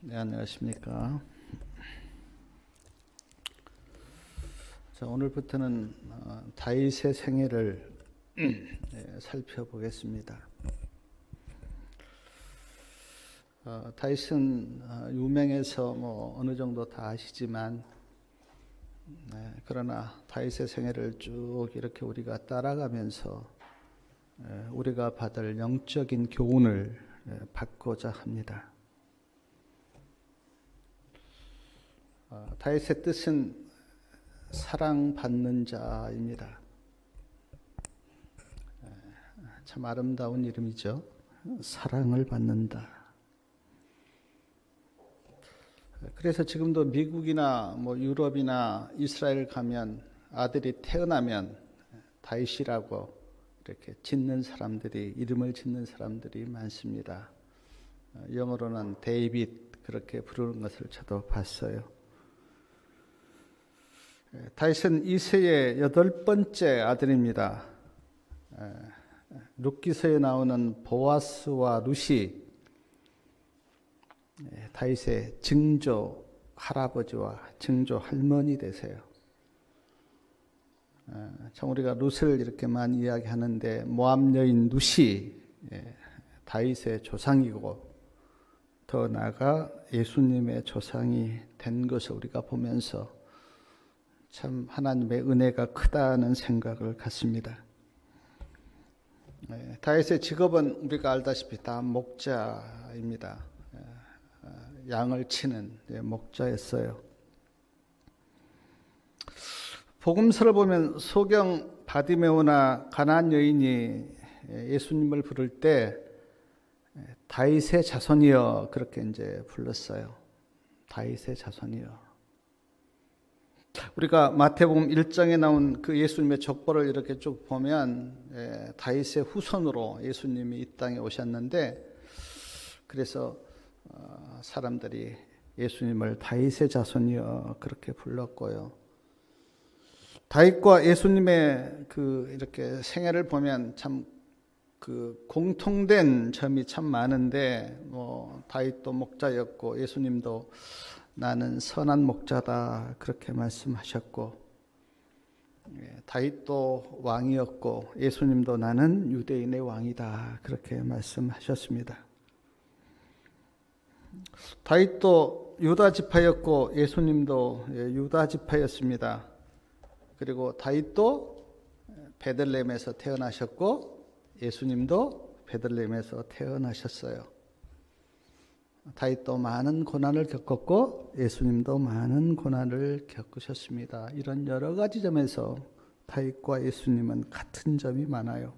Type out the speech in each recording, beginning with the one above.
네, 안녕하십니까. 자, 오늘부터는 다윗의 생애를 살펴보겠습니다. 다윗은 유명해서 어느 정도 다 아시지만, 그러나 다윗의 생애를 쭉 이렇게 우리가 따라가면서 우리가 받을 영적인 교훈을 받고자 합니다. 다윗의 뜻은 사랑받는 자입니다. 참 아름다운 이름이죠. 사랑을 받는다. 그래서 지금도 미국이나 유럽이나 이스라엘 가면 아들이 태어나면 다윗이라고 이렇게 이름을 짓는 사람들이 많습니다. 영어로는 데이빗 그렇게 부르는 것을 저도 봤어요. 다윗은 이새의 8번째 아들입니다. 룻기서에 나오는 보아스와 룻이 다윗의 증조 할아버지와 증조 할머니 되세요. 참 우리가 룻을 이렇게 많이 이야기하는데 모압 여인 룻이 다윗의 조상이고 더 나아가 예수님의 조상이 된 것을 우리가 보면서 참 하나님의 은혜가 크다는 생각을 갖습니다. 다윗의 직업은 우리가 알다시피 다 목자입니다. 양을 치는 목자였어요. 복음서를 보면 소경 바디메오나 가나안 여인이 예수님을 부를 때 다윗의 자손이여 그렇게 이제 불렀어요. 다윗의 자손이여. 우리가 마태복음 1장에 나온 그 예수님의 족보를 이렇게 쭉 보면 다윗의 후손으로 예수님이 이 땅에 오셨는데, 그래서 사람들이 예수님을 다윗의 자손이여 그렇게 불렀고요. 다윗과 예수님의 이렇게 생애를 보면 참 공통된 점이 참 많은데, 다윗도 목자였고 예수님도 나는 선한 목자다 그렇게 말씀하셨고, 다윗도 왕이었고 예수님도 나는 유대인의 왕이다 그렇게 말씀하셨습니다. 다윗도 유다 지파였고 예수님도 유다 지파였습니다. 그리고 다윗도 베들레헴에서 태어나셨고 예수님도 베들레헴에서 태어나셨어요. 다윗도 많은 고난을 겪었고 예수님도 많은 고난을 겪으셨습니다. 이런 여러 가지 점에서 다윗과 예수님은 같은 점이 많아요.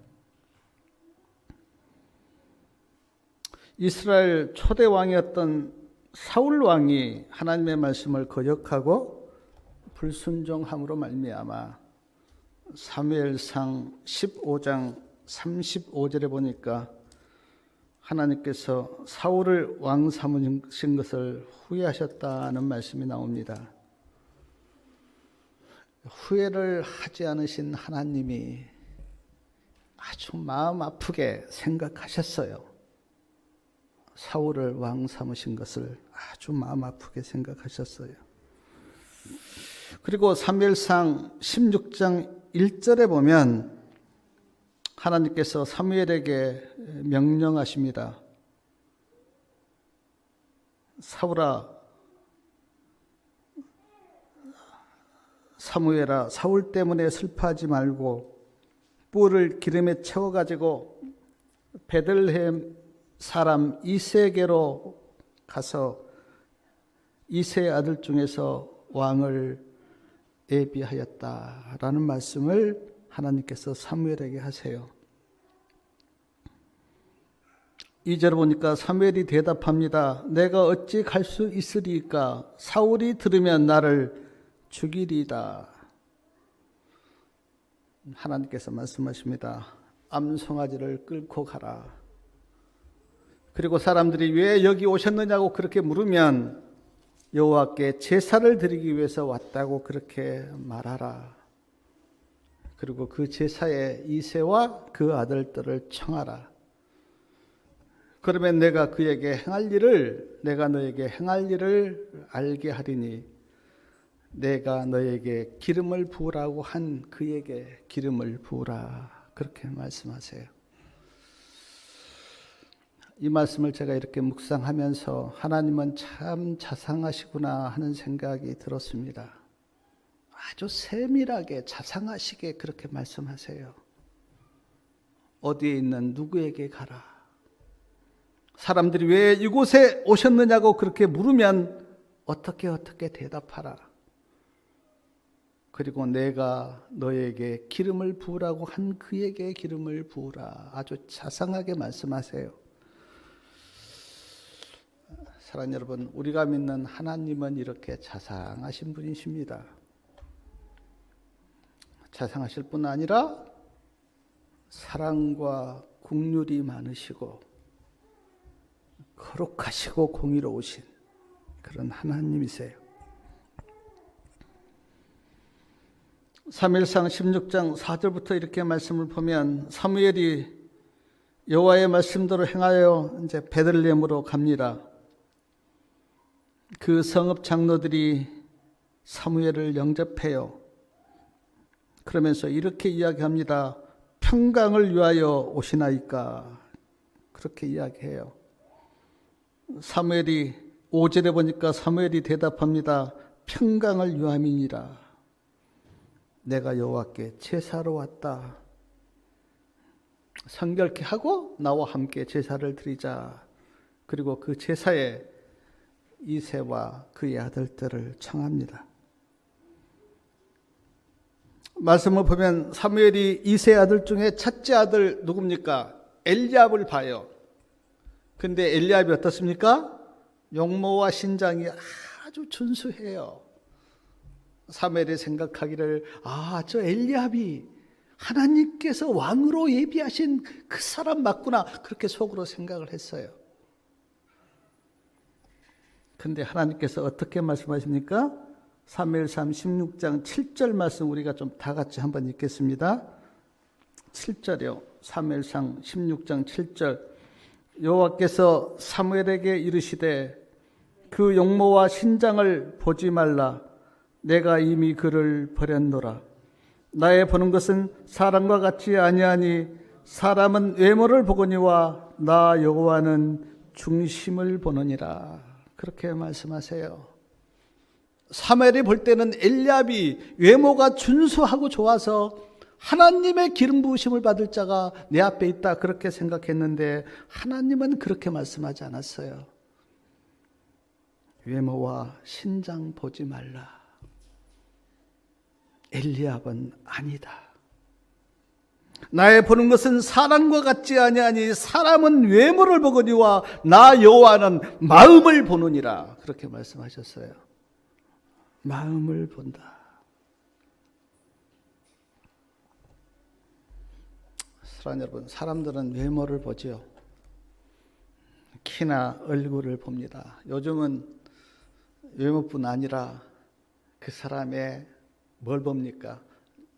이스라엘 초대 왕이었던 사울 왕이 하나님의 말씀을 거역하고 불순종함으로 말미암아 사무엘상 15장 35절에 보니까 하나님께서 사울을 왕 삼으신 것을 후회하셨다는 말씀이 나옵니다. 후회를 하지 않으신 하나님이 아주 마음 아프게 생각하셨어요. 사울을 왕 삼으신 것을 아주 마음 아프게 생각하셨어요. 그리고 사무엘상 16장 1절에 보면 하나님께서 사무엘에게 명령하십니다. 사무엘아, 사울 때문에 슬퍼하지 말고 뿔을 기름에 채워가지고 베들레헴 사람 이새에게로 가서 이새의 아들 중에서 왕을 예비하였다라는 말씀을 하나님께서 사무엘에게 하세요. 2절 보니까 사무엘이 대답합니다. 내가 어찌 갈 수 있으리까? 사울이 들으면 나를 죽이리이다. 하나님께서 말씀하십니다. 암송아지를 끌고 가라. 그리고 사람들이 왜 여기 오셨느냐고 그렇게 물으면 여호와께 제사를 드리기 위해서 왔다고 그렇게 말하라. 그리고 그 제사에 이새와 그 아들들을 청하라. 그러면 내가 너에게 행할 일을 알게 하리니 내가 너에게 기름을 부으라고 한 그에게 기름을 부으라. 그렇게 말씀하세요. 이 말씀을 제가 이렇게 묵상하면서 하나님은 참 자상하시구나 하는 생각이 들었습니다. 아주 세밀하게 자상하시게 그렇게 말씀하세요. 어디에 있는 누구에게 가라. 사람들이 왜 이곳에 오셨느냐고 그렇게 물으면 어떻게 대답하라. 그리고 내가 너에게 기름을 부으라고 한 그에게 기름을 부으라. 아주 자상하게 말씀하세요. 사랑하는 여러분, 우리가 믿는 하나님은 이렇게 자상하신 분이십니다. 자상하실 뿐 아니라 사랑과 긍휼이 많으시고 거룩하시고 공의로우신 그런 하나님이세요. 사무엘상 16장 4절부터 이렇게 말씀을 보면 사무엘이 여호와의 말씀대로 행하여 이제 베들레헴으로 갑니다. 그 성읍 장로들이 사무엘을 영접해요. 그러면서 이렇게 이야기합니다. 평강을 위하여 오시나이까. 그렇게 이야기해요. 사무엘이 5절에 보니까 사무엘이 대답합니다. 평강을 위함이니라. 내가 여호와께 제사로 왔다. 성결케 하고 나와 함께 제사를 드리자. 그리고 그 제사에 이새와 그의 아들들을 청합니다. 말씀을 보면 사무엘이 이새 아들 중에 첫째 아들 누굽니까? 엘리압을 봐요. 근데 엘리압이 어떻습니까? 용모와 신장이 아주 준수해요. 사무엘이 생각하기를 저 엘리압이 하나님께서 왕으로 예비하신 그 사람 맞구나. 그렇게 속으로 생각을 했어요. 근데 하나님께서 어떻게 말씀하십니까? 사무엘상 16장 7절 말씀 우리가 좀 다 같이 한번 읽겠습니다. 7절이요. 사무엘상 16장 7절. 여호와께서 사무엘에게 이르시되 그 용모와 신장을 보지 말라. 내가 이미 그를 버렸노라. 나의 보는 것은 사람과 같지 아니하니 사람은 외모를 보거니와 나 여호와는 중심을 보느니라. 그렇게 말씀하세요. 사무엘이 볼 때는 엘리압이 외모가 준수하고 좋아서 하나님의 기름 부으심을 받을 자가 내 앞에 있다 그렇게 생각했는데 하나님은 그렇게 말씀하지 않았어요. 외모와 신장 보지 말라. 엘리압은 아니다. 나의 보는 것은 사람과 같지 아니하니 사람은 외모를 보거니와 나 여호와는 마음을 보느니라. 그렇게 말씀하셨어요. 마음을 본다. 사랑하는 여러분, 사람들은 외모를 보지요. 키나 얼굴을 봅니다. 요즘은 외모뿐 아니라 그 사람의 뭘 봅니까?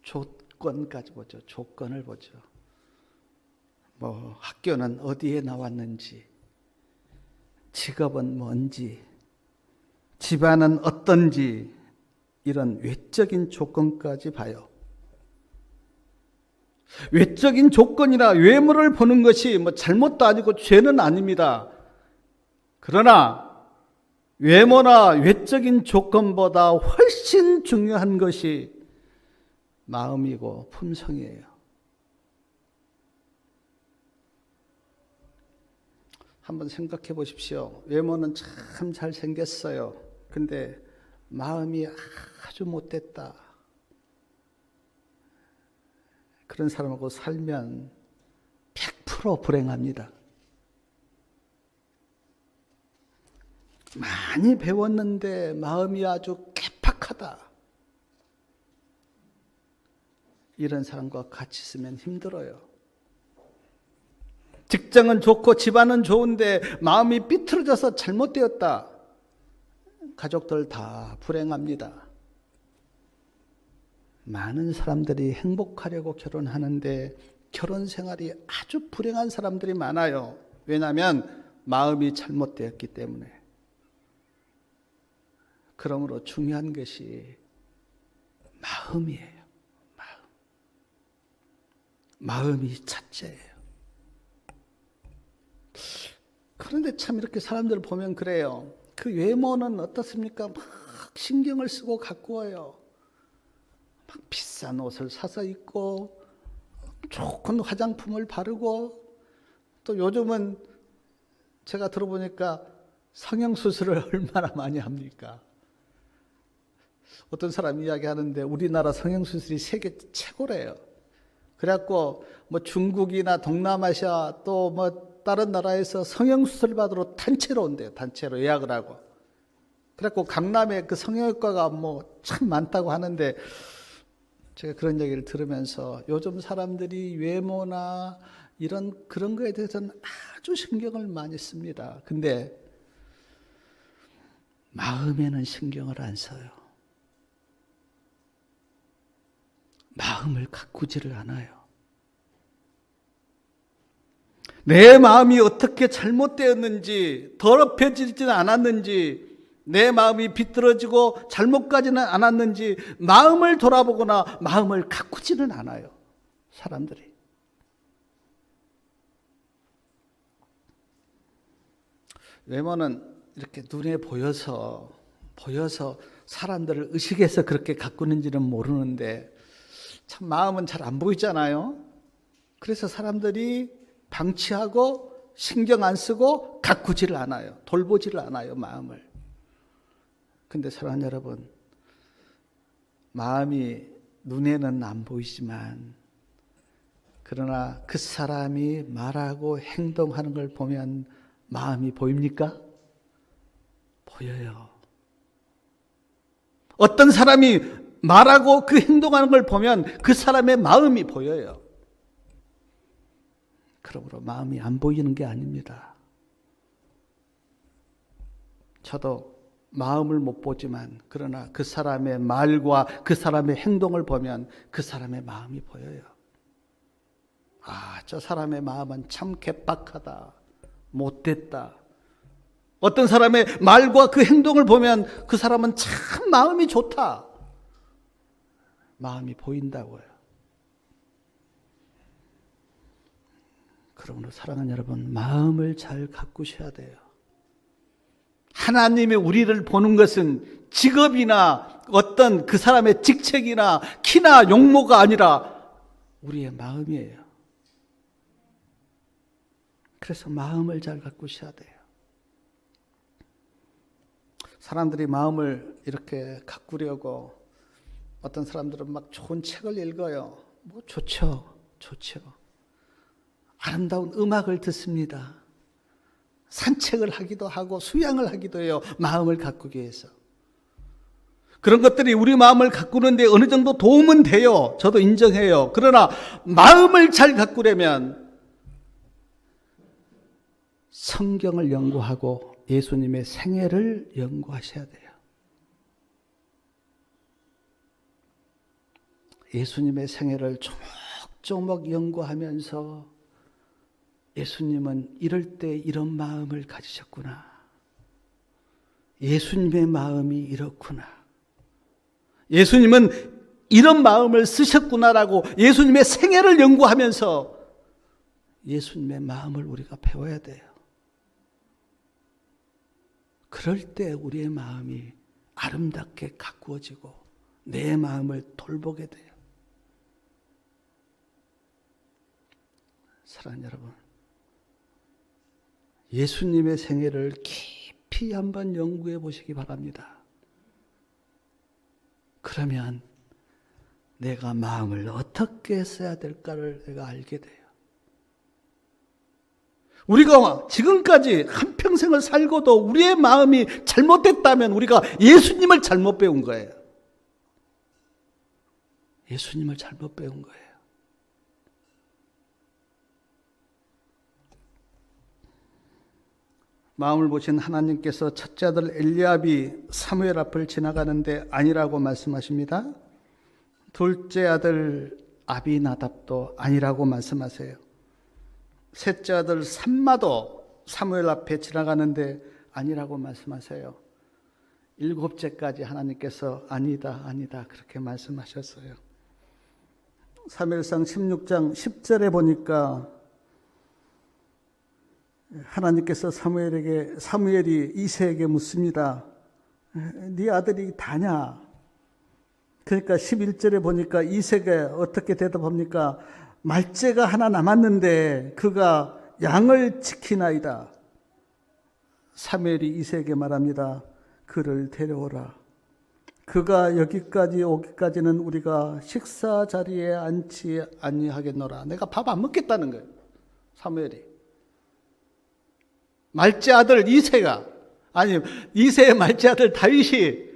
조건까지 보죠. 조건을 보죠. 학교는 어디에 나왔는지, 직업은 뭔지, 집안은 어떤지, 이런 외적인 조건까지 봐요. 외적인 조건이나 외모를 보는 것이 잘못도 아니고 죄는 아닙니다. 그러나 외모나 외적인 조건보다 훨씬 중요한 것이 마음이고 품성이에요. 한번 생각해 보십시오. 외모는 참 잘생겼어요. 근데 마음이 아주 못됐다. 그런 사람하고 살면 100% 불행합니다. 많이 배웠는데 마음이 아주 개팍하다. 이런 사람과 같이 있으면 힘들어요. 직장은 좋고 집안은 좋은데 마음이 삐뚤어져서 잘못되었다. 가족들 다 불행합니다. 많은 사람들이 행복하려고 결혼하는데 결혼 생활이 아주 불행한 사람들이 많아요. 왜냐하면 마음이 잘못되었기 때문에. 그러므로 중요한 것이 마음이에요. 마음이 첫째예요. 그런데 참 이렇게 사람들 보면 그래요. 그 외모는 어떻습니까? 막 신경을 쓰고 가꾸어요. 막 비싼 옷을 사서 입고 좋은 화장품을 바르고, 또 요즘은 제가 들어보니까 성형수술을 얼마나 많이 합니까? 어떤 사람 이야기하는데 우리나라 성형수술이 세계 최고래요. 그래갖고 뭐 중국이나 동남아시아 또 뭐 다른 나라에서 성형수술 받으러 단체로 온대요. 단체로 예약을 하고. 그래갖고 강남에 그 성형외과가 뭐 참 많다고 하는데, 제가 그런 얘기를 들으면서 요즘 사람들이 외모나 그런 거에 대해서는 아주 신경을 많이 씁니다. 근데 마음에는 신경을 안 써요. 마음을 가꾸지를 않아요. 내 마음이 어떻게 잘못되었는지, 더럽혀지지는 않았는지, 내 마음이 비뚤어지고 잘못 가지는 않았는지 마음을 돌아보거나 마음을 가꾸지는 않아요. 사람들이. 외모는 이렇게 눈에 보여서 사람들을 의식해서 그렇게 가꾸는지는 모르는데, 참 마음은 잘 안 보이잖아요. 그래서 사람들이 방치하고 신경 안 쓰고 가꾸지를 않아요. 돌보지를 않아요, 마음을. 근데 사랑하는 여러분, 마음이 눈에는 안 보이지만, 그러나 그 사람이 말하고 행동하는 걸 보면 마음이 보입니까? 보여요. 어떤 사람이 말하고 그 행동하는 걸 보면 그 사람의 마음이 보여요. 그러므로 마음이 안 보이는 게 아닙니다. 저도 마음을 못 보지만, 그러나 그 사람의 말과 그 사람의 행동을 보면 그 사람의 마음이 보여요. 아, 저 사람의 마음은 참 개빡하다, 못됐다. 어떤 사람의 말과 그 행동을 보면 그 사람은 참 마음이 좋다. 마음이 보인다고요. 그러므로 사랑하는 여러분, 마음을 잘 가꾸셔야 돼요. 하나님이 우리를 보는 것은 직업이나 어떤 그 사람의 직책이나 키나 용모가 아니라 우리의 마음이에요. 그래서 마음을 잘 가꾸셔야 돼요. 사람들이 마음을 이렇게 가꾸려고 어떤 사람들은 막 좋은 책을 읽어요. 뭐 좋죠. 아름다운 음악을 듣습니다. 산책을 하기도 하고 수양을 하기도 해요. 마음을 가꾸기 위해서. 그런 것들이 우리 마음을 가꾸는데 어느 정도 도움은 돼요. 저도 인정해요. 그러나 마음을 잘 가꾸려면 성경을 연구하고 예수님의 생애를 연구하셔야 돼요. 예수님의 생애를 조목조목 연구하면서 예수님은 이럴 때 이런 마음을 가지셨구나. 예수님의 마음이 이렇구나. 예수님은 이런 마음을 쓰셨구나라고 예수님의 생애를 연구하면서 예수님의 마음을 우리가 배워야 돼요. 그럴 때 우리의 마음이 아름답게 가꾸어지고 내 마음을 돌보게 돼요. 사랑하는 여러분, 예수님의 생애를 깊이 한번 연구해 보시기 바랍니다. 그러면 내가 마음을 어떻게 써야 될까를 내가 알게 돼요. 우리가 지금까지 한평생을 살고도 우리의 마음이 잘못됐다면 우리가 예수님을 잘못 배운 거예요. 예수님을 잘못 배운 거예요. 마음을 보신 하나님께서 첫째 아들 엘리압이 사무엘 앞을 지나가는데 아니라고 말씀하십니다. 둘째 아들 아비나답도 아니라고 말씀하세요. 셋째 아들 삼마도 사무엘 앞에 지나가는데 아니라고 말씀하세요. 일곱째까지 하나님께서 아니다 그렇게 말씀하셨어요. 사무엘상 16장 10절에 보니까 하나님께서 사무엘이 이새에게 묻습니다. 네 아들이 다냐? 그러니까 11절에 보니까 이새가 어떻게 대답합니까? 말째가 하나 남았는데 그가 양을 지키나이다. 사무엘이 이새에게 말합니다. 그를 데려오라. 그가 여기까지 오기까지는 우리가 식사 자리에 앉지 아니하겠노라. 내가 밥 안 먹겠다는 거예요. 사무엘이. 말째 아들 이새의 말째 아들 다윗이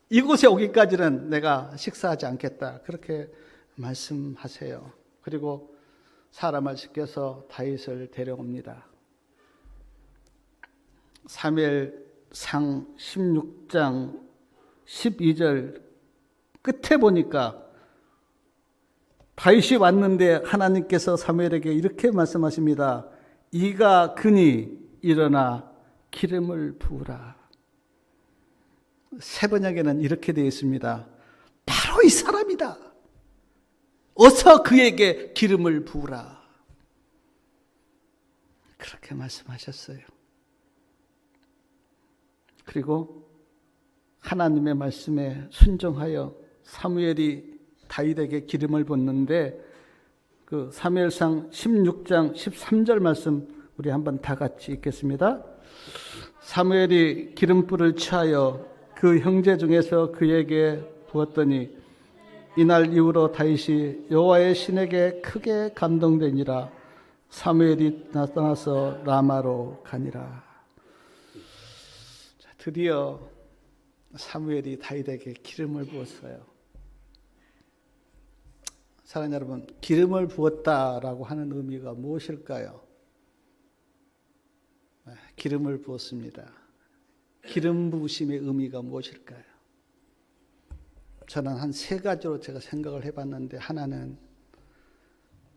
이곳에 오기까지는 내가 식사하지 않겠다. 그렇게 말씀하세요. 그리고 사람을 시켜서 다윗을 데려옵니다. 사무엘상 16장 12절 끝에 보니까 다윗이 왔는데 하나님께서 사무엘에게 이렇게 말씀하십니다. 이가 그니 일어나 기름을 부으라. 새 번역에는 이렇게 되어 있습니다. 바로 이 사람이다. 어서 그에게 기름을 부으라. 그렇게 말씀하셨어요. 그리고 하나님의 말씀에 순종하여 사무엘이 다윗에게 기름을 붓는데 그 사무엘상 16장 13절 말씀 우리 한번 다 같이 읽겠습니다. 사무엘이 기름불을 취하여 그 형제 중에서 그에게 부었더니 이날 이후로 다윗이 여호와의 신에게 크게 감동되니라. 사무엘이 나타나서 라마로 가니라. 자, 드디어 사무엘이 다윗에게 기름을 부었어요. 사랑하는 여러분, 기름을 부었다라고 하는 의미가 무엇일까요? 기름을 부었습니다. 기름 부으심의 의미가 무엇일까요? 저는 한 세 가지로 제가 생각을 해봤는데, 하나는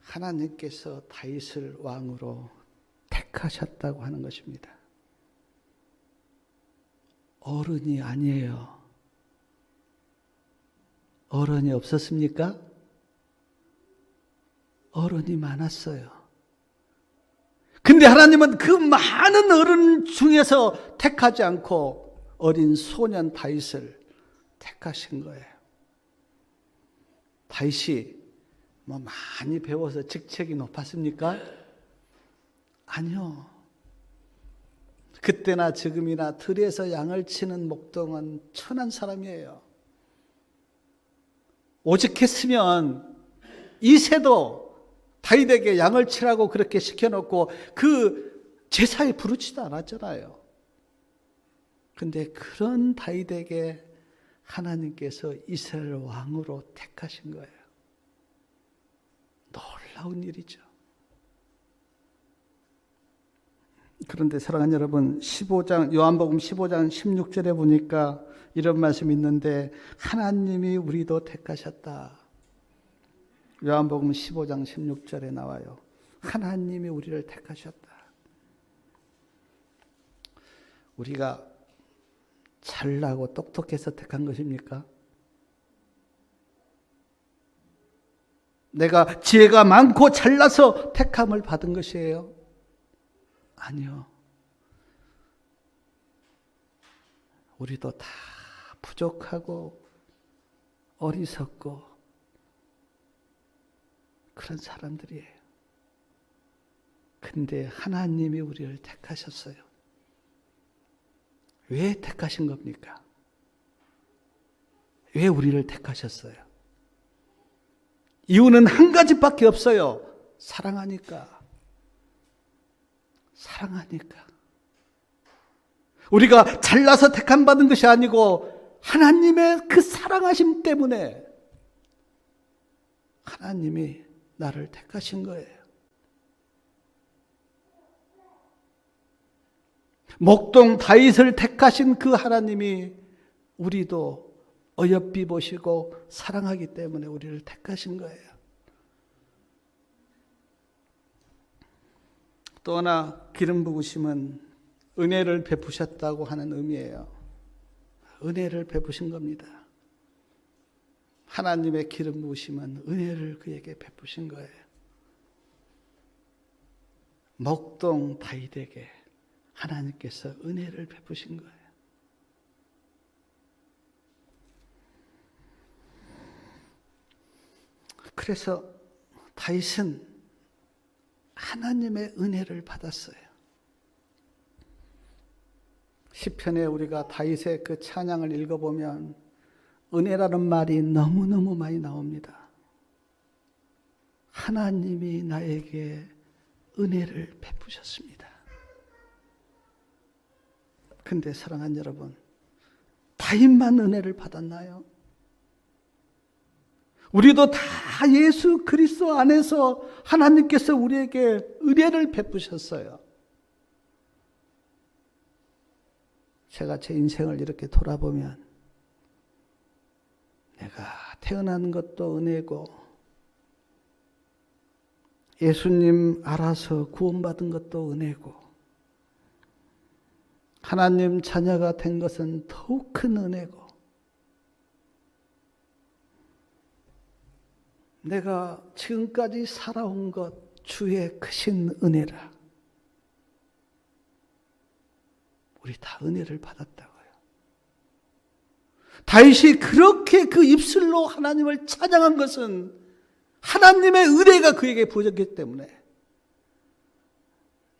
하나님께서 다윗을 왕으로 택하셨다고 하는 것입니다. 어른이 아니에요. 어른이 없었습니까? 어른이 많았어요. 근데 하나님은 그 많은 어른 중에서 택하지 않고 어린 소년 다윗을 택하신 거예요. 다윗이 많이 배워서 직책이 높았습니까? 아니요. 그때나 지금이나 들에서 양을 치는 목동은 천한 사람이에요. 오직 했으면 이새도 다윗에게 양을 치라고 그렇게 시켜놓고 그 제사에 부르지도 않았잖아요. 근데 그런 다윗에게 하나님께서 이스라엘 왕으로 택하신 거예요. 놀라운 일이죠. 그런데 사랑하는 여러분, 요한복음 15장 16절에 보니까 이런 말씀이 있는데, 하나님이 우리도 택하셨다. 요한복음 15장 16절에 나와요. 하나님이 우리를 택하셨다. 우리가 잘나고 똑똑해서 택한 것입니까? 내가 지혜가 많고 잘나서 택함을 받은 것이에요? 아니요. 우리도 다 부족하고 어리석고 그런 사람들이에요. 근데 하나님이 우리를 택하셨어요. 왜 택하신 겁니까? 왜 우리를 택하셨어요? 이유는 한 가지밖에 없어요. 사랑하니까. 사랑하니까. 우리가 잘나서 택함 받은 것이 아니고 하나님의 그 사랑하심 때문에 하나님이 나를 택하신 거예요. 목동 다윗을 택하신 그 하나님이 우리도 어여삐 보시고 사랑하기 때문에 우리를 택하신 거예요. 또 하나 기름 부으심은 은혜를 베푸셨다고 하는 의미예요. 은혜를 베푸신 겁니다. 하나님의 기름 부으심은 은혜를 그에게 베푸신 거예요. 목동 다윗에게 하나님께서 은혜를 베푸신 거예요. 그래서 다윗은 하나님의 은혜를 받았어요. 시편에 우리가 다윗의 그 찬양을 읽어보면 은혜라는 말이 너무너무 많이 나옵니다. 하나님이 나에게 은혜를 베푸셨습니다. 근데 사랑하는 여러분, 다윗만 은혜를 받았나요? 우리도 다 예수 그리스도 안에서 하나님께서 우리에게 은혜를 베푸셨어요. 제가 제 인생을 이렇게 돌아보면 내가 태어난 것도 은혜고 예수님 알아서 구원받은 것도 은혜고 하나님 자녀가 된 것은 더욱 큰 은혜고 내가 지금까지 살아온 것 주의 크신 은혜라. 우리 다 은혜를 받았다고요. 다윗이 그렇게 그 입술로 하나님을 찬양한 것은 하나님의 은혜가 그에게 부어졌기 때문에.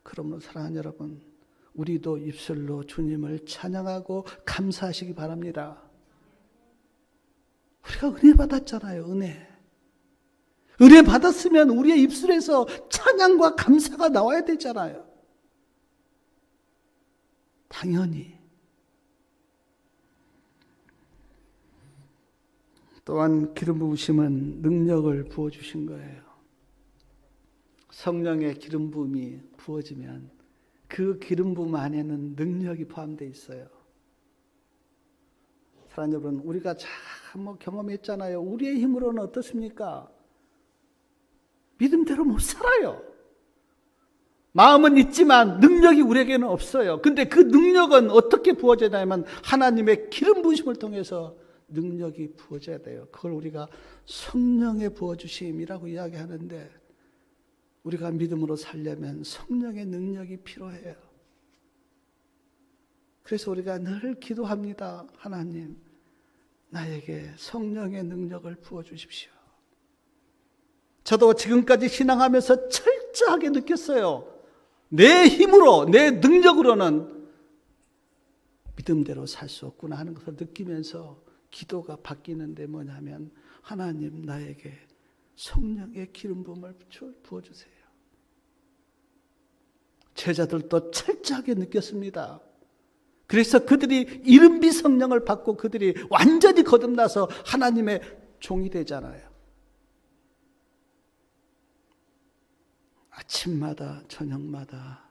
그러므로 사랑하는 여러분, 우리도 입술로 주님을 찬양하고 감사하시기 바랍니다. 우리가 은혜 받았잖아요. 은혜 받았으면 우리의 입술에서 찬양과 감사가 나와야 되잖아요. 당연히. 또한 기름 부으심은 능력을 부어주신 거예요. 성령의 기름 부음이 부어지면 그 기름 부음 안에는 능력이 포함되어 있어요. 사랑하는 여러분, 우리가 참 경험했잖아요. 우리의 힘으로는 어떻습니까? 믿음대로 못 살아요. 마음은 있지만 능력이 우리에게는 없어요. 근데 그 능력은 어떻게 부어지냐면 하나님의 기름 부으심을 통해서 능력이 부어져야 돼요. 그걸 우리가 성령의 부어주심이라고 이야기하는데 우리가 믿음으로 살려면 성령의 능력이 필요해요. 그래서 우리가 늘 기도합니다. 하나님, 나에게 성령의 능력을 부어주십시오. 저도 지금까지 신앙하면서 철저하게 느꼈어요. 내 힘으로, 내 능력으로는 믿음대로 살 수 없구나 하는 것을 느끼면서 기도가 바뀌는데 뭐냐면 하나님, 나에게 성령의 기름 부음을 부어주세요. 제자들도 철저하게 느꼈습니다. 그래서 그들이 이른비 성령을 받고 그들이 완전히 거듭나서 하나님의 종이 되잖아요. 아침마다 저녁마다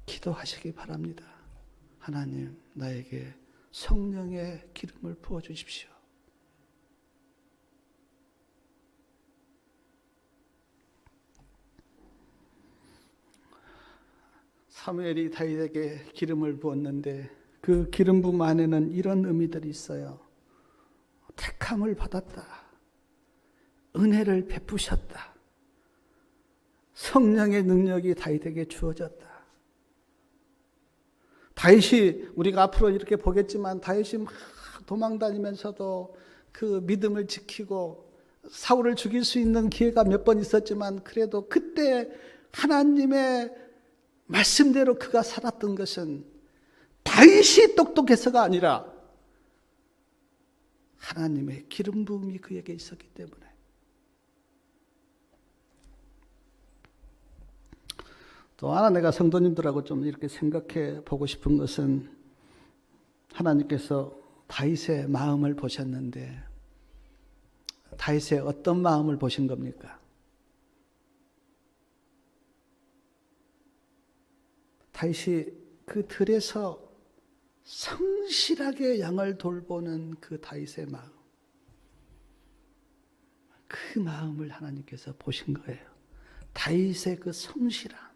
기도하시기 바랍니다. 하나님, 나에게 성령의 기름을 부어주십시오. 사무엘이 다윗에게 기름을 부었는데 그 기름 부음 안에는 이런 의미들이 있어요. 택함을 받았다. 은혜를 베푸셨다. 성령의 능력이 다윗에게 주어졌다. 다윗이 우리가 앞으로 이렇게 보겠지만 다윗이 막 도망다니면서도 그 믿음을 지키고 사울을 죽일 수 있는 기회가 몇 번 있었지만 그래도 그때 하나님의 말씀대로 그가 살았던 것은 다윗이 똑똑해서가 아니라 하나님의 기름 부음이 그에게 있었기 때문에. 또 하나 내가 성도님들하고 좀 이렇게 생각해 보고 싶은 것은 하나님께서 다윗의 마음을 보셨는데 다윗의 어떤 마음을 보신 겁니까? 다윗이 그 들에서 성실하게 양을 돌보는 그 다윗의 마음, 그 마음을 하나님께서 보신 거예요. 다윗의 그 성실함.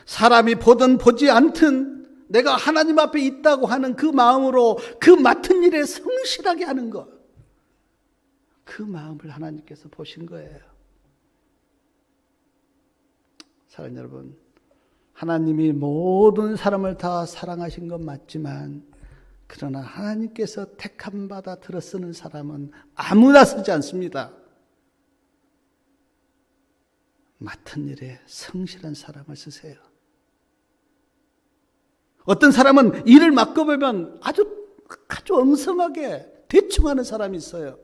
사람이 보든 보지 않든 내가 하나님 앞에 있다고 하는 그 마음으로 그 맡은 일에 성실하게 하는 것, 그 마음을 하나님께서 보신 거예요. 사랑하는 여러분, 하나님이 모든 사람을 다 사랑하신 건 맞지만, 그러나 하나님께서 택함 받아 들어 쓰는 사람은 아무나 쓰지 않습니다. 맡은 일에 성실한 사람을 쓰세요. 어떤 사람은 일을 맡겨보면 아주 엉성하게 대충 하는 사람이 있어요.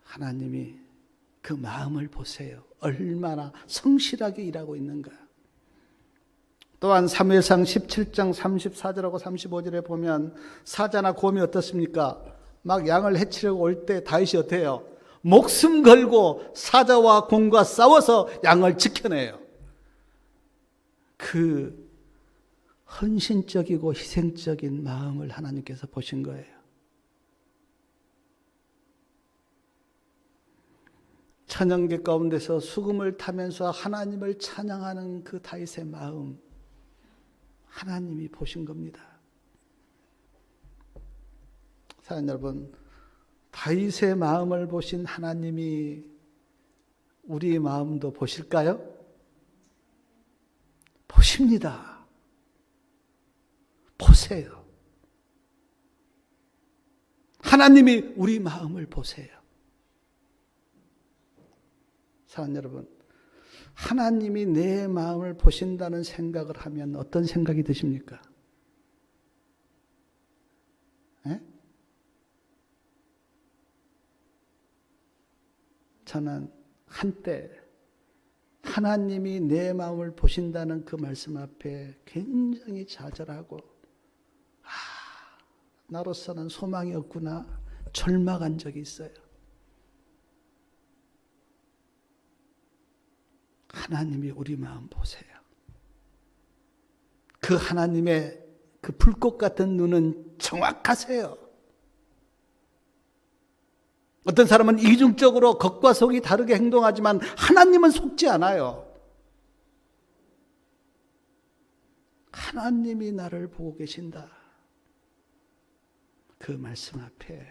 하나님이 그 마음을 보세요. 얼마나 성실하게 일하고 있는가. 또한 사무엘상 17장 34절하고 35절에 보면 사자나 곰이 어떻습니까? 막 양을 해치려고 올 때 다윗이 어때요? 목숨 걸고 사자와 곰과 싸워서 양을 지켜내요. 그 헌신적이고 희생적인 마음을 하나님께서 보신 거예요. 찬양계 가운데서 수금을 타면서 하나님을 찬양하는 그 다윗의 마음, 하나님이 보신 겁니다. 사랑하는 여러분, 다윗의 마음을 보신 하나님이 우리의 마음도 보실까요? 보십니다. 보세요. 하나님이 우리 마음을 보세요. 사랑하는 여러분, 하나님이 내 마음을 보신다는 생각을 하면 어떤 생각이 드십니까? 네? 저는 한때 하나님이 내 마음을 보신다는 그 말씀 앞에 굉장히 좌절하고, 나로서는 소망이 없구나 절망한 적이 있어요. 하나님이 우리 마음 보세요. 그 하나님의 그 불꽃 같은 눈은 정확하세요. 어떤 사람은 이중적으로 겉과 속이 다르게 행동하지만 하나님은 속지 않아요. 하나님이 나를 보고 계신다. 그 말씀 앞에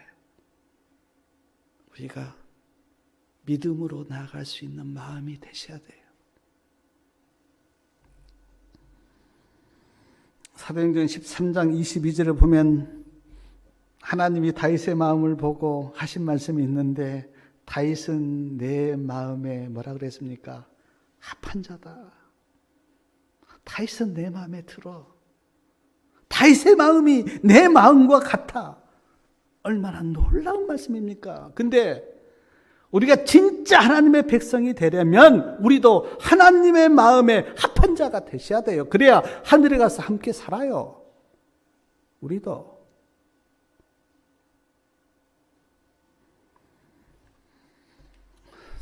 우리가 믿음으로 나아갈 수 있는 마음이 되셔야 돼요. 사도행전 13장 22절을 보면 하나님이 다윗의 마음을 보고 하신 말씀이 있는데, 다윗은 내 마음에 뭐라 그랬습니까? 합한 자다. 다윗은 내 마음에 들어. 다윗의 마음이 내 마음과 같아. 얼마나 놀라운 말씀입니까? 근데 우리가 진짜 하나님의 백성이 되려면 우리도 하나님의 마음에 합한 자가 되셔야 돼요. 그래야 하늘에 가서 함께 살아요. 우리도.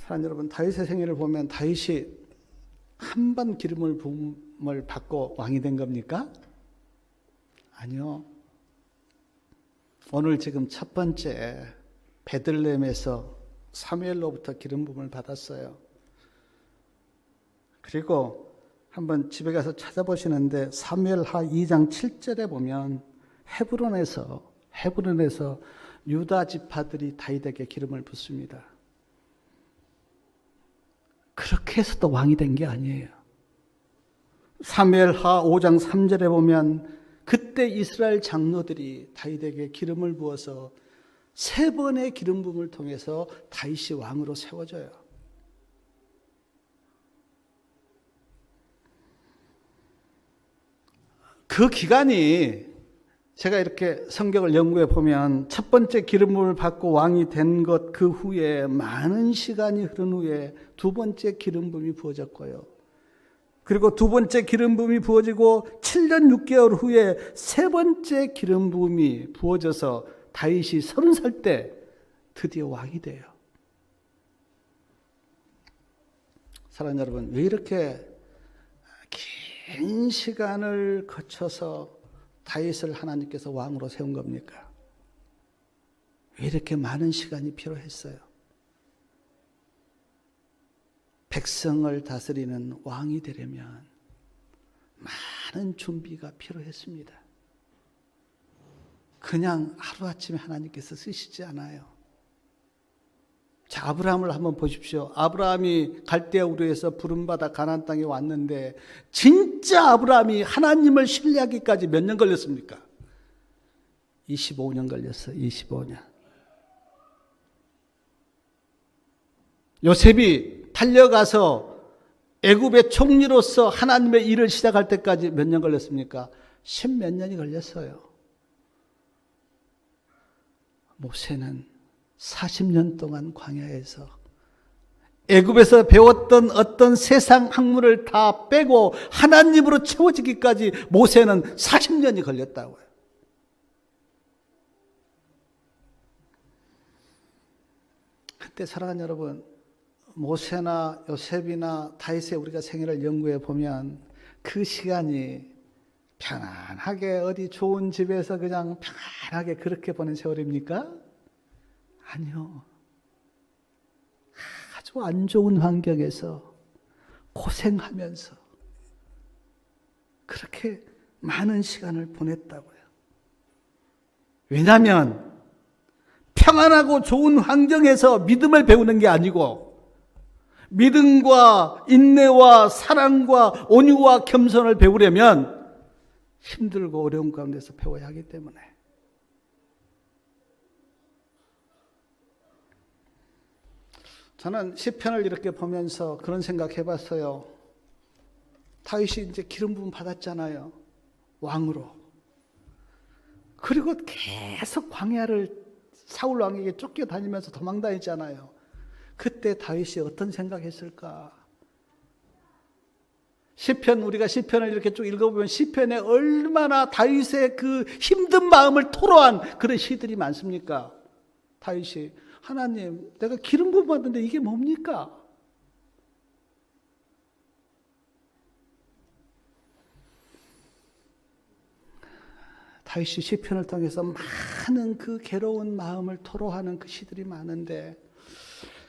사랑하는 여러분, 다윗의 생애를 보면 다윗이 한 번 기름을 부음을 받고 왕이 된 겁니까? 아니요. 오늘 지금 첫 번째 베들레헴에서 사무엘로부터 기름 부음을 받았어요. 그리고 한번 집에 가서 찾아보시는데 사무엘하 2장 7절에 보면 헤브론에서 유다 지파들이 다윗에게 기름을 붓습니다. 그렇게 해서 또 왕이 된 게 아니에요. 사무엘하 5장 3절에 보면 그때 이스라엘 장로들이 다윗에게 기름을 부어서 3번의 기름 부음을 통해서 다윗이 왕으로 세워져요. 그 기간이 제가 이렇게 성경을 연구해 보면 첫 번째 기름 부음을 받고 왕이 된 것 그 후에 많은 시간이 흐른 후에 두 번째 기름 부음이 부어졌고요. 그리고 두 번째 기름 부음이 부어지고 7년 6개월 후에 세 번째 기름 부음이 부어져서 다윗이 30살 때 드디어 왕이 돼요. 사랑하는 여러분, 왜 이렇게 긴 시간을 거쳐서 다윗을 하나님께서 왕으로 세운 겁니까? 왜 이렇게 많은 시간이 필요했어요? 백성을 다스리는 왕이 되려면 많은 준비가 필요했습니다. 그냥 하루아침에 하나님께서 쓰시지 않아요. 자, 아브라함을 한번 보십시오. 아브라함이 갈대아 우르에서 부름받아 가나안 땅에 왔는데 진짜 아브라함이 하나님을 신뢰하기까지 몇 년 걸렸습니까? 25년 걸렸어요. 25년. 요셉이 달려가서 애굽의 총리로서 하나님의 일을 시작할 때까지 몇 년 걸렸습니까? 10몇 년이 걸렸어요. 모세는 40년 동안 광야에서 애굽에서 배웠던 어떤 세상 학문을 다 빼고 하나님으로 채워지기까지 모세는 40년이 걸렸다고요. 그때 사랑하는 여러분, 모세나 요셉이나 다윗의 우리가 생애를 연구해 보면 그 시간이 편안하게 어디 좋은 집에서 그냥 편안하게 그렇게 보낸 세월입니까? 아니요. 아주 안 좋은 환경에서 고생하면서 그렇게 많은 시간을 보냈다고요. 왜냐하면 평안하고 좋은 환경에서 믿음을 배우는 게 아니고 믿음과 인내와 사랑과 온유와 겸손을 배우려면 힘들고 어려운 가운데서 배워야 하기 때문에 저는 시편을 이렇게 보면서 그런 생각 해봤어요. 다윗이 이제 기름 부음 받았잖아요. 왕으로. 그리고 계속 광야를 사울 왕에게 쫓겨다니면서 도망다녔잖아요. 그때 다윗이 어떤 생각했을까? 시편, 우리가 시편을 이렇게 쭉 읽어보면 시편에 얼마나 다윗의 그 힘든 마음을 토로한 그런 시들이 많습니까? 다윗이 하나님, 내가 기름 부음 받는데 이게 뭡니까? 다윗이 시편을 통해서 많은 그 괴로운 마음을 토로하는 그 시들이 많은데,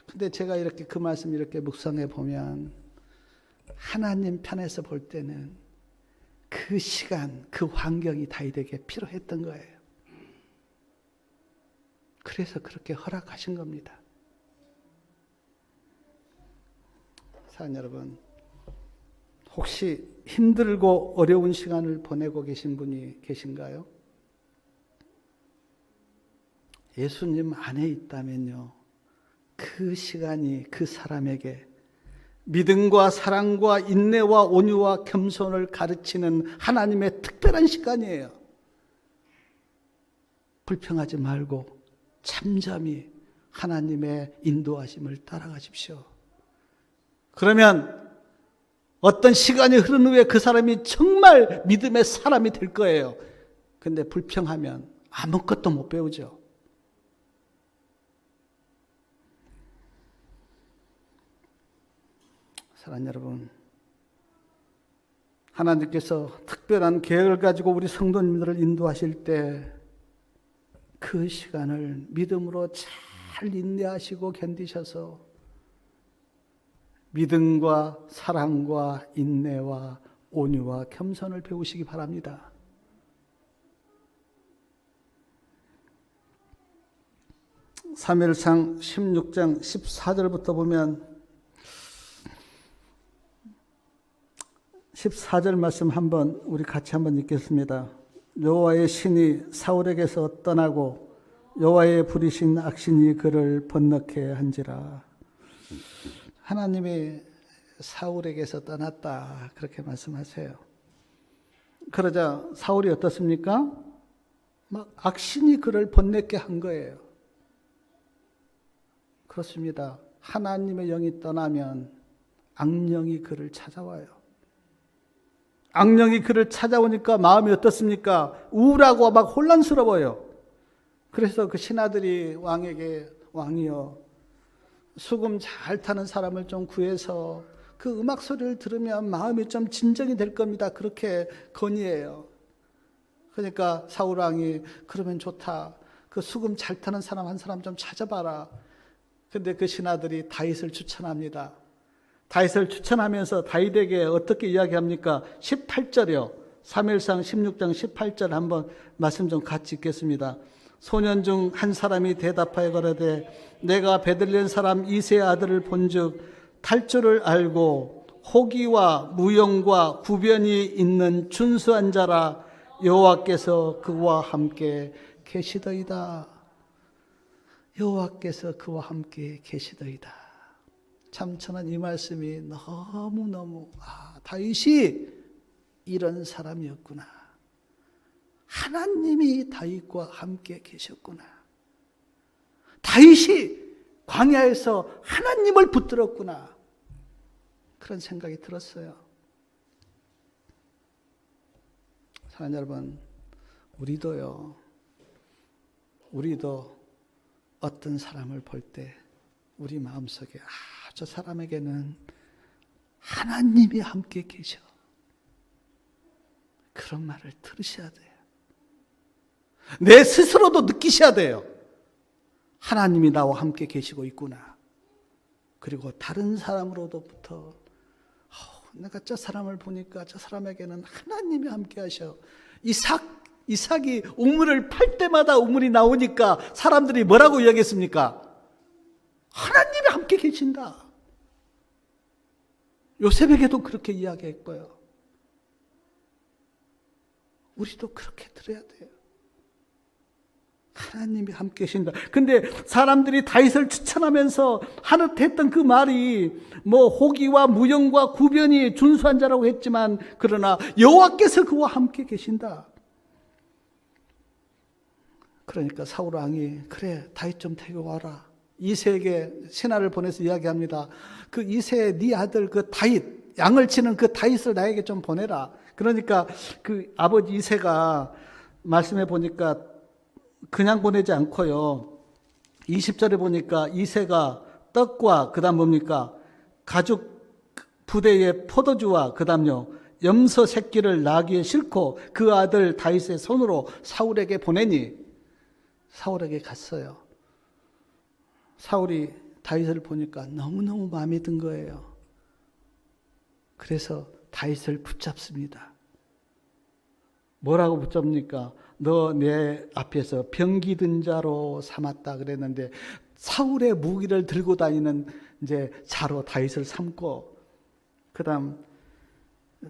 근데 제가 이렇게 그 말씀 이렇게 묵상해 보면 하나님 편에서 볼 때는 그 시간, 그 환경이 다윗에게 필요했던 거예요. 그래서 그렇게 허락하신 겁니다. 사랑하는 여러분, 혹시 힘들고 어려운 시간을 보내고 계신 분이 계신가요? 예수님 안에 있다면요, 그 시간이 그 사람에게 믿음과 사랑과 인내와 온유와 겸손을 가르치는 하나님의 특별한 시간이에요. 불평하지 말고 잠잠히 하나님의 인도하심을 따라가십시오. 그러면 어떤 시간이 흐른 후에 그 사람이 정말 믿음의 사람이 될 거예요. 근데 불평하면 아무것도 못 배우죠. 사랑하는 여러분, 하나님께서 특별한 계획을 가지고 우리 성도님들을 인도하실 때 그 시간을 믿음으로 잘 인내하시고 견디셔서 믿음과 사랑과 인내와 온유와 겸손을 배우시기 바랍니다. 사무엘상 16장 14절부터 보면 14절 말씀 한번 우리 같이 한번 읽겠습니다. 여호와의 신이 사울에게서 떠나고 여호와의 부리신 악신이 그를 번넣게 한지라. 하나님이 사울에게서 떠났다 그렇게 말씀하세요. 그러자 사울이 어떻습니까? 막 악신이 그를 번뇌케 한 거예요. 그렇습니다. 하나님의 영이 떠나면 악령이 그를 찾아와요. 악령이 그를 찾아오니까 마음이 어떻습니까? 우울하고 막 혼란스러워요. 그래서 그 신하들이 왕에게, 왕이여, 수금 잘 타는 사람을 좀 구해서 그 음악 소리를 들으면 마음이 좀 진정이 될 겁니다. 그렇게 건의해요. 그러니까 사울 왕이 그러면 좋다. 그 수금 잘 타는 사람 한 사람 좀 찾아봐라. 근데 그 신하들이 다윗을 추천합니다. 다윗을 추천하면서 다윗에게 어떻게 이야기합니까? 18절이요. 사무엘상 16장 18절 한번 말씀 좀 같이 읽겠습니다. 소년 중 한 사람이 대답하여 가로되 내가 베들레헴 사람 이새의 아들을 본즉 탈 줄을 알고 호기와 무용과 구변이 있는 준수한 자라 여호와께서 그와 함께 계시더이다. 여호와께서 그와 함께 계시더이다. 참 저는 이 말씀이 너무너무 다윗이 이런 사람이었구나. 하나님이 다윗과 함께 계셨구나. 다윗이 광야에서 하나님을 붙들었구나. 그런 생각이 들었어요. 사랑하는 여러분, 우리도 어떤 사람을 볼 때 우리 마음속에 저 사람에게는 하나님이 함께 계셔. 그런 말을 들으셔야 돼요. 내 스스로도 느끼셔야 돼요. 하나님이 나와 함께 계시고 있구나. 그리고 다른 사람으로부터 내가 저 사람을 보니까 저 사람에게는 하나님이 함께 하셔. 이삭이 우물을 팔 때마다 우물이 나오니까 사람들이 뭐라고 이야기했습니까? 하나님이 함께 계신다. 요셉에게도 그렇게 이야기했고요. 우리도 그렇게 들어야 돼요. 하나님이 함께 계신다. 근데 사람들이 다윗을 추천하면서 했던 그 말이 호기와 무용과 구변이 준수한 자라고 했지만 그러나 여호와께서 그와 함께 계신다. 그러니까 사울 왕이 그래 다윗 좀 데려와라. 이새에게 신하를 보내서 이야기합니다. 그 이새 네 아들 그 다윗 양을 치는 그 다윗을 나에게 좀 보내라. 그러니까 그 아버지 이새가 말씀해 보니까 그냥 보내지 않고요. 20절에 보니까 이새가 떡과 그다음 뭡니까? 가죽 부대에 포도주와 그다음요. 염소 새끼를 나귀에 싣고 그 아들 다윗의 손으로 사울에게 보내니 사울에게 갔어요. 사울이 다윗을 보니까 너무너무 마음에 든 거예요. 그래서 다윗을 붙잡습니다. 뭐라고 붙잡니까? 너 내 앞에서 병기든 자로 삼았다 그랬는데 사울의 무기를 들고 다니는 이제 자로 다윗을 삼고 그다음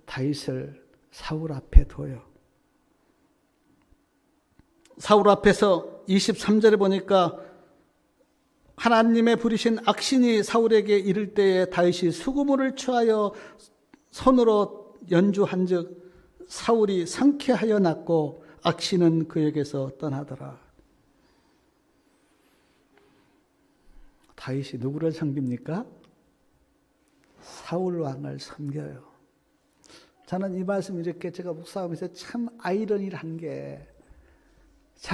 다윗을 사울 앞에 둬요. 사울 앞에서 23절에 보니까 하나님의 부리신 악신이 사울에게 이를 때에 다윗이 수고물을 취하여 손으로 연주한즉 사울이 상쾌하여 났고 악신은 그에게서 떠나더라. 다윗이 누구를 섬깁니까? 사울 왕을 섬겨요. 저는 이 말씀 이렇게 제가 묵상하면서 참 아이러니한 게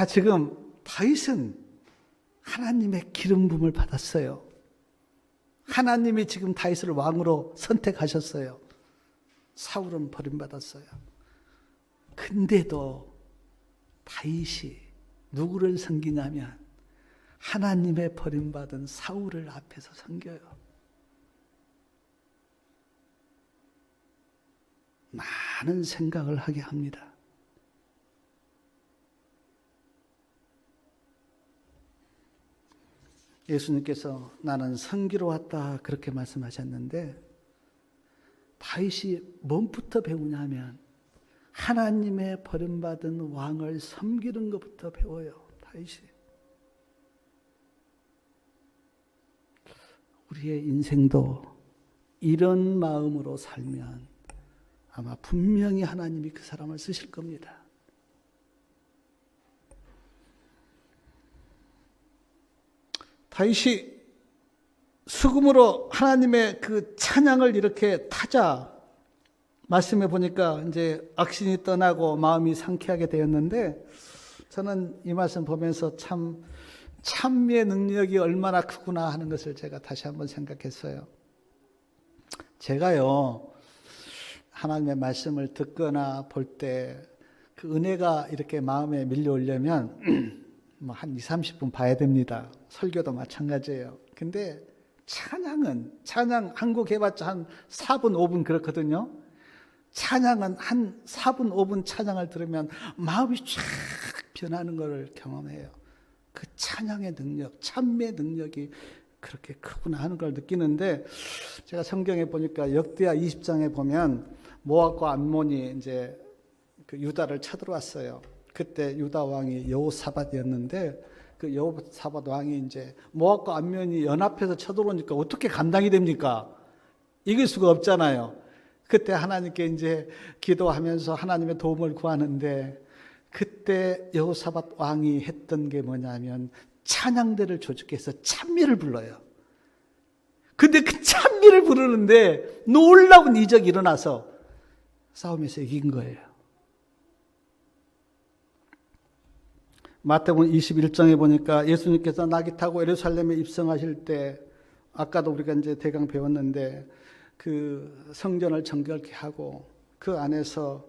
지금 다윗은 하나님의 기름 부음을 받았어요. 하나님이 지금 다윗을 왕으로 선택하셨어요. 사울은 버림받았어요. 근데도 다윗이 누구를 섬기냐면 하나님의 버림받은 사울을 앞에서 섬겨요. 많은 생각을 하게 합니다. 예수님께서 나는 섬기러 왔다 그렇게 말씀하셨는데 다윗이 뭔부터 배우냐면 하나님의 버림받은 왕을 섬기는 것부터 배워요. 다윗이. 우리의 인생도 이런 마음으로 살면 아마 분명히 하나님이 그 사람을 쓰실 겁니다. 다윗이 수금으로 하나님의 그 찬양을 이렇게 타자 말씀해 보니까 이제 악신이 떠나고 마음이 상쾌하게 되었는데 저는 이 말씀 보면서 참 찬미의 능력이 얼마나 크구나 하는 것을 제가 다시 한번 생각했어요. 제가요 하나님의 말씀을 듣거나 볼 때 그 은혜가 이렇게 마음에 밀려오려면 한 20, 30분 봐야 됩니다. 설교도 마찬가지예요. 근데 찬양 한국 해봤자 한 4분 5분 그렇거든요. 찬양은 한 4분 5분 찬양을 들으면 마음이 쫙 변하는 것을 경험해요. 그 찬양의 능력, 찬미의 능력이 그렇게 크구나 하는 걸 느끼는데, 제가 성경에 보니까 역대하 20장에 보면 모압과 암몬이 이제 그 유다를 쳐들어왔어요. 그때 유다 왕이 여호사밧이었는데, 그 여호사밧 왕이 이제 모압과 암몬이 연합해서 쳐들어오니까 어떻게 감당이 됩니까? 이길 수가 없잖아요. 그때 하나님께 이제 기도하면서 하나님의 도움을 구하는데, 그때 여호사밧 왕이 했던 게 뭐냐면 찬양대를 조직해서 찬미를 불러요. 근데 그 찬미를 부르는데 놀라운 이적이 일어나서 싸움에서 이긴 거예요. 마태복음 21장에 보니까 예수님께서 낙이 타고 예루살렘에 입성하실 때, 아까도 우리가 이제 대강 배웠는데, 그 성전을 정결케 하고 그 안에서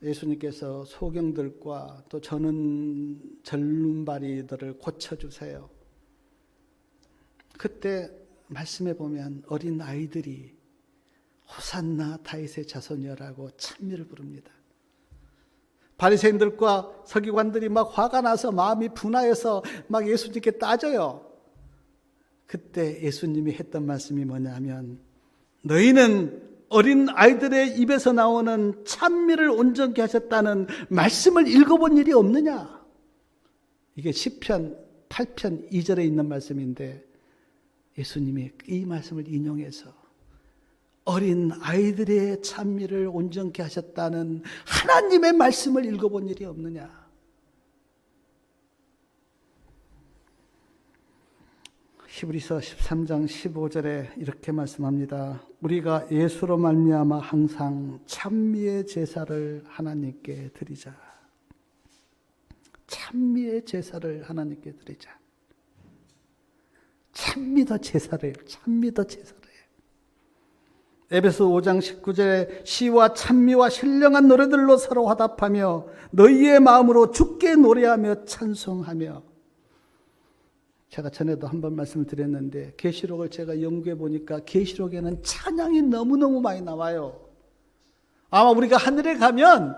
예수님께서 소경들과 또 절름발이들을 고쳐주세요. 그때 말씀해 보면 어린 아이들이 호산나 다윗의 자손이여라고 찬미를 부릅니다. 바리새인들과 서기관들이 막 화가 나서 마음이 분하여서 막 예수님께 따져요. 그때 예수님이 했던 말씀이 뭐냐면, 너희는 어린 아이들의 입에서 나오는 찬미를 온전케 하셨다는 말씀을 읽어본 일이 없느냐? 이게 시편 8편 2절에 있는 말씀인데, 예수님이 이 말씀을 인용해서 어린 아이들의 찬미를 온전케 하셨다는 하나님의 말씀을 읽어본 일이 없느냐? 히브리서 13장 15절에 이렇게 말씀합니다. 우리가 예수로 말미암아 항상 찬미의 제사를 하나님께 드리자. 찬미의 제사를 하나님께 드리자. 찬미도 제사래요. 찬미도 제사래요. 에베소 5장 19절에 시와 찬미와 신령한 노래들로 서로 화답하며 너희의 마음으로 주께 노래하며 찬송하며. 제가 전에도 한번 말씀을 드렸는데, 계시록을 제가 연구해 보니까 계시록에는 찬양이 너무너무 많이 나와요. 아마 우리가 하늘에 가면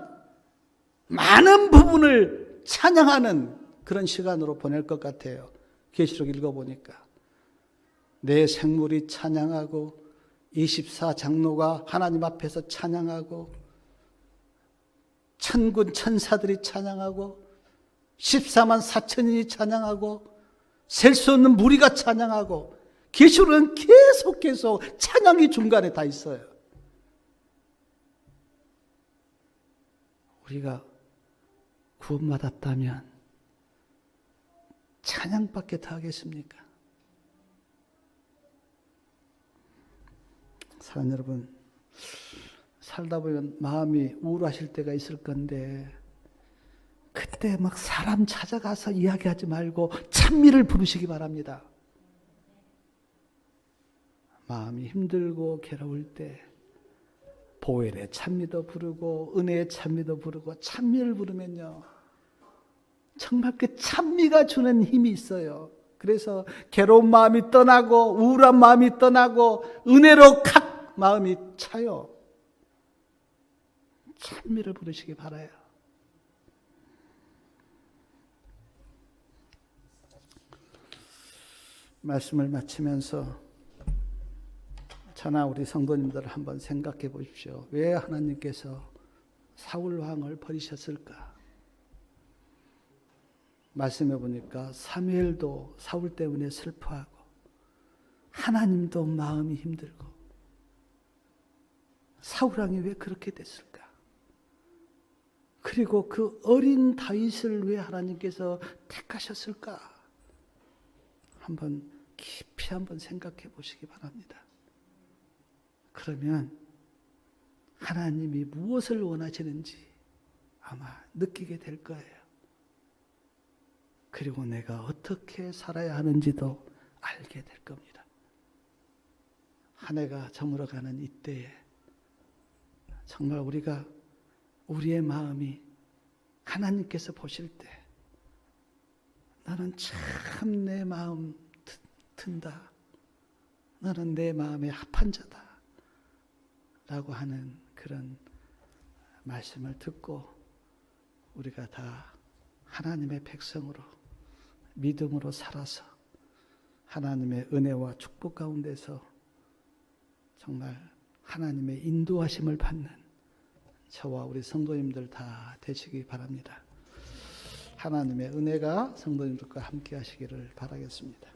많은 부분을 찬양하는 그런 시간으로 보낼 것 같아요. 계시록 읽어보니까 내 생물이 찬양하고 24장로가 하나님 앞에서 찬양하고 천군 천사들이 찬양하고 14만 4천인이 찬양하고 셀 수 없는 무리가 찬양하고, 계시록은 계속 찬양이 중간에 다 있어요. 우리가 구원받았다면 찬양밖에 더 하겠습니까? 사랑하는 여러분, 살다 보면 마음이 우울하실 때가 있을 건데, 그때 막 사람 찾아가서 이야기하지 말고 찬미를 부르시기 바랍니다. 마음이 힘들고 괴로울 때 보혈의 찬미도 부르고 은혜의 찬미도 부르고, 찬미를 부르면요 정말 그 찬미가 주는 힘이 있어요. 그래서 괴로운 마음이 떠나고 우울한 마음이 떠나고 은혜로 칵 마음이 차요. 찬미를 부르시기 바라요. 말씀을 마치면서 저나 우리 성도님들 한번 생각해 보십시오. 왜 하나님께서 사울 왕을 버리셨을까? 말씀해 보니까 사무엘도 사울 때문에 슬퍼하고 하나님도 마음이 힘들고, 사울 왕이 왜 그렇게 됐을까? 그리고 그 어린 다윗을 왜 하나님께서 택하셨을까? 한번 깊이 한번 생각해 보시기 바랍니다. 그러면 하나님이 무엇을 원하시는지 아마 느끼게 될 거예요. 그리고 내가 어떻게 살아야 하는지도 알게 될 겁니다. 한 해가 저물어가는 이때에 정말 우리가 우리의 마음이 하나님께서 보실 때 나는 참 내 마음 든다. 너는 내 마음에 합한 자다 라고 하는 그런 말씀을 듣고 우리가 다 하나님의 백성으로 믿음으로 살아서 하나님의 은혜와 축복 가운데서 정말 하나님의 인도하심을 받는 저와 우리 성도님들 다 되시기 바랍니다. 하나님의 은혜가 성도님들과 함께 하시기를 바라겠습니다.